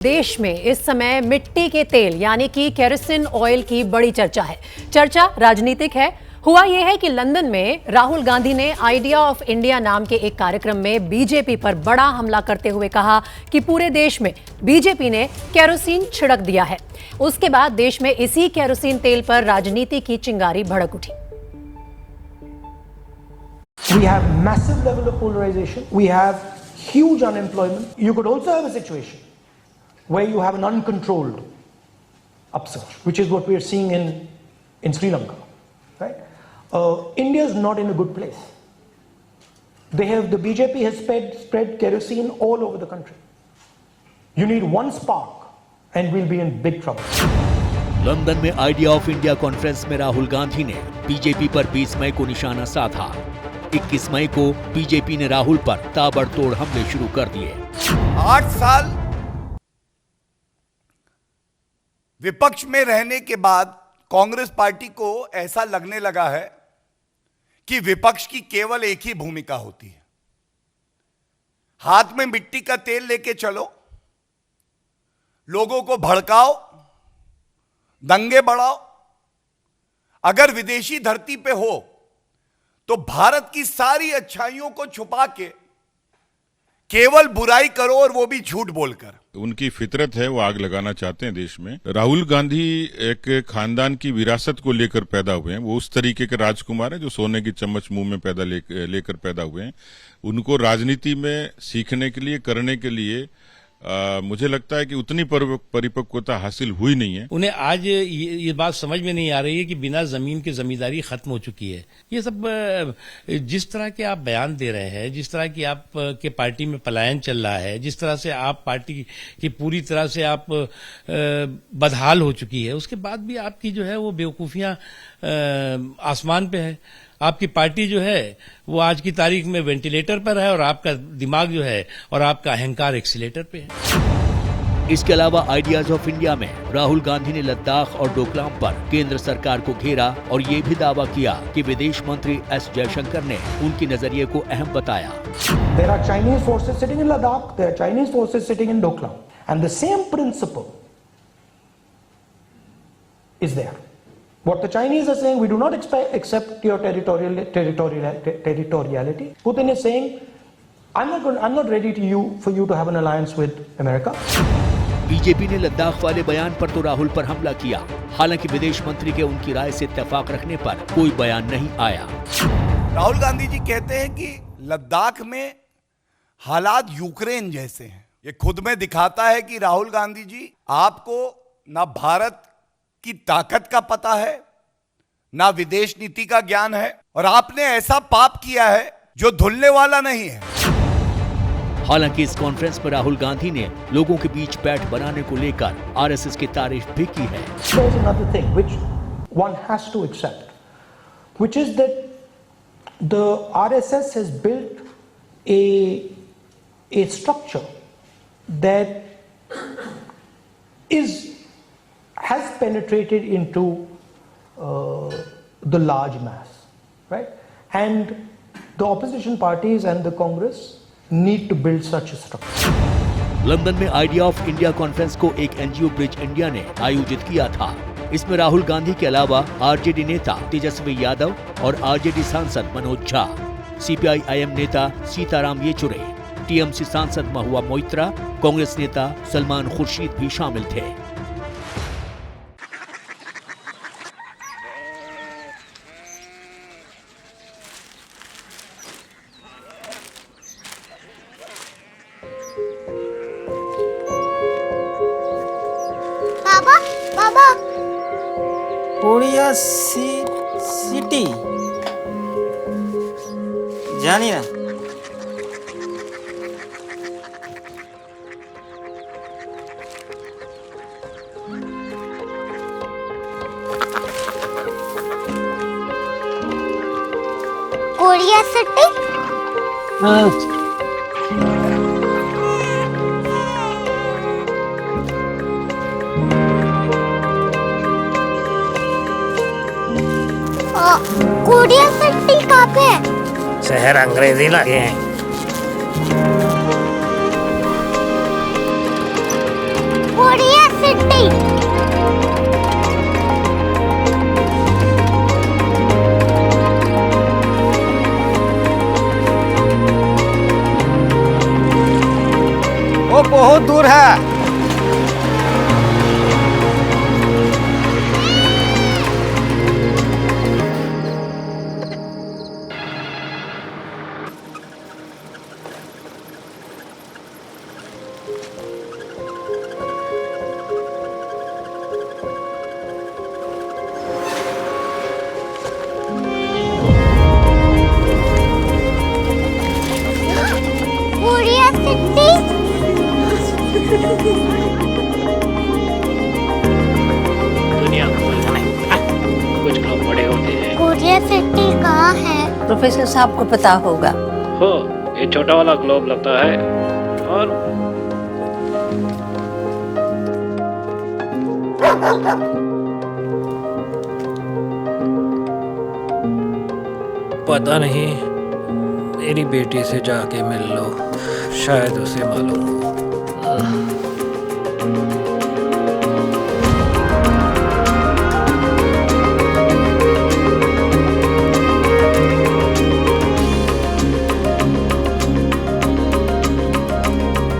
देश में इस समय मिट्टी के तेल यानी कि केरोसिन ऑयल की बड़ी चर्चा है। चर्चा राजनीतिक है। हुआ यह है कि लंदन में राहुल गांधी ने आइडिया ऑफ इंडिया नाम के एक कार्यक्रम में बीजेपी पर बड़ा हमला करते हुए कहा कि पूरे देश में बीजेपी ने केरोसिन छिड़क दिया है। उसके बाद देश में इसी केरोसिन तेल पर राजनीति की चिंगारी भड़क उठी। We have massive level of polarization. We have huge unemployment. You could also have a situation where you have an uncontrolled upsurge, which is what we are seeing in Sri Lanka, right? India is not in a good place. The BJP has spread kerosene all over the country. You need one spark and we'll be in big trouble. London में idea of India conference में राहुल गांधी ने BJP पर 20 मई को निशाना साधा। 21 मई को BJP ने राहुल पर ताबड़तोड़ हमले शुरू कर दिए। 8 साल विपक्ष में रहने के बाद कांग्रेस पार्टी को ऐसा लगने लगा है कि विपक्ष की केवल एक ही भूमिका होती है, हाथ में मिट्टी का तेल लेके चलो, लोगों को भड़काओ, दंगे बढ़ाओ। अगर विदेशी धरती पे हो तो भारत की सारी अच्छाइयों को छुपा के केवल बुराई करो, और वो भी झूठ बोलकर। उनकी फितरत है, वो आग लगाना चाहते हैं देश में। राहुल गांधी एक खानदान की विरासत को लेकर पैदा हुए हैं। वो उस तरीके के राजकुमार हैं जो सोने की चम्मच मुंह में लेकर पैदा हुए हैं। उनको राजनीति में सीखने के लिए, करने के लिए मुझे लगता है कि उतनी परिपक्वता हासिल हुई नहीं है। उन्हें आज ये बात समझ में नहीं आ रही है कि बिना जमीन की जमींदारी खत्म हो चुकी है। ये सब जिस तरह के आप बयान दे रहे हैं, जिस तरह की आप के पार्टी में पलायन चल रहा है, जिस तरह से आप पार्टी की पूरी तरह से आप बदहाल हो चुकी है, उसके बाद भी आपकी जो है वो बेवकूफियां आसमान पे है। आपकी पार्टी जो है वो आज की तारीख में वेंटिलेटर पर है और आपका दिमाग जो है और आपका अहंकार एक्सीलेटर पे है। इसके अलावा आइडियाज ऑफ इंडिया में राहुल गांधी ने लद्दाख और डोकलाम पर केंद्र सरकार को घेरा और ये भी दावा किया कि विदेश मंत्री एस जयशंकर ने उनके नजरिए को अहम बताया। There are Chinese forces sitting in Ladakh, there are Chinese forces sitting in Doklam, and the same principle is there. What the Chinese are saying, we do not accept your territoriality. Putin is saying, I'm not ready for you to have an alliance with America. BJP ने लद्दाख वाले बयान पर तो राहुल पर हमला किया। हालांकि विदेश मंत्री के उनकी राय से इत्तेफाक रखने पर कोई बयान नहीं आया। राहुल गांधी जी कहते हैं कि लद्दाख में हालात यूक्रेन जैसे हैं। ये खुद में दिखाता है कि राहुल गांधी जी, आपको ना भारत की ताकत का पता है, ना विदेश नीति का ज्ञान है, और आपने ऐसा पाप किया है जो धुलने वाला नहीं है। हालांकि इस कॉन्फ्रेंस में राहुल गांधी ने लोगों के बीच पैठ बनाने को लेकर आरएसएस की तारीफ भी की है। There's another thing which one has to accept, which is that the RSS has built a structure that has penetrated into the large mass, right? And the opposition parties and the Congress need to build such a structure. London में idea of India conference को एक NGO bridge India ने आयोजित किया था। इसमें राहुल गांधी के अलावा आरजेडी नेता तेजस्वी यादव और आरजेडी सांसद मनोज झा, सीपीआई-आईएम नेता सीताराम येचुरी, टीएमसी सांसद महुआ मोइत्रा, कांग्रेस नेता सलमान खुर्शीद भी शामिल थे। बाबा कोरिया सिटी जानी ना। कोरिया सिटी कोरिया सिटी कहाँ पे है? शहर अंग्रेजी लगे हैं। है। Korea city. दुनिया कुछ लोग बड़े होते हैं। कोरिया सिटी कहाँ है? प्रोफेसर साहब को पता होगा। हो, ये छोटा वाला ग्लोब लगता है और पता नहीं, मेरी बेटी से जाके मिल लो, शायद उसे मालूम हो।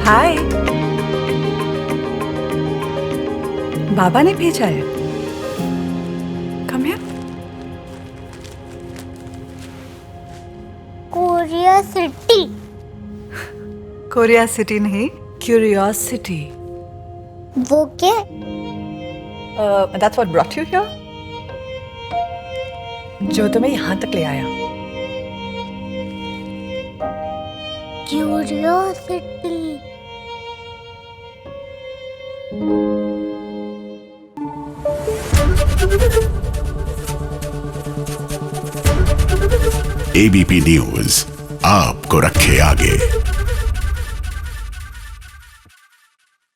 हाय, बाबा ने भेजा है। Come here. Korea city. Korea city नहीं, क्यूरियोसिटी। वो क्या? That's what brought you here? जो तुम्हें यहाँ तक ले आया। क्यूरियोसिटी। एबीपी न्यूज आपको रखे आगे।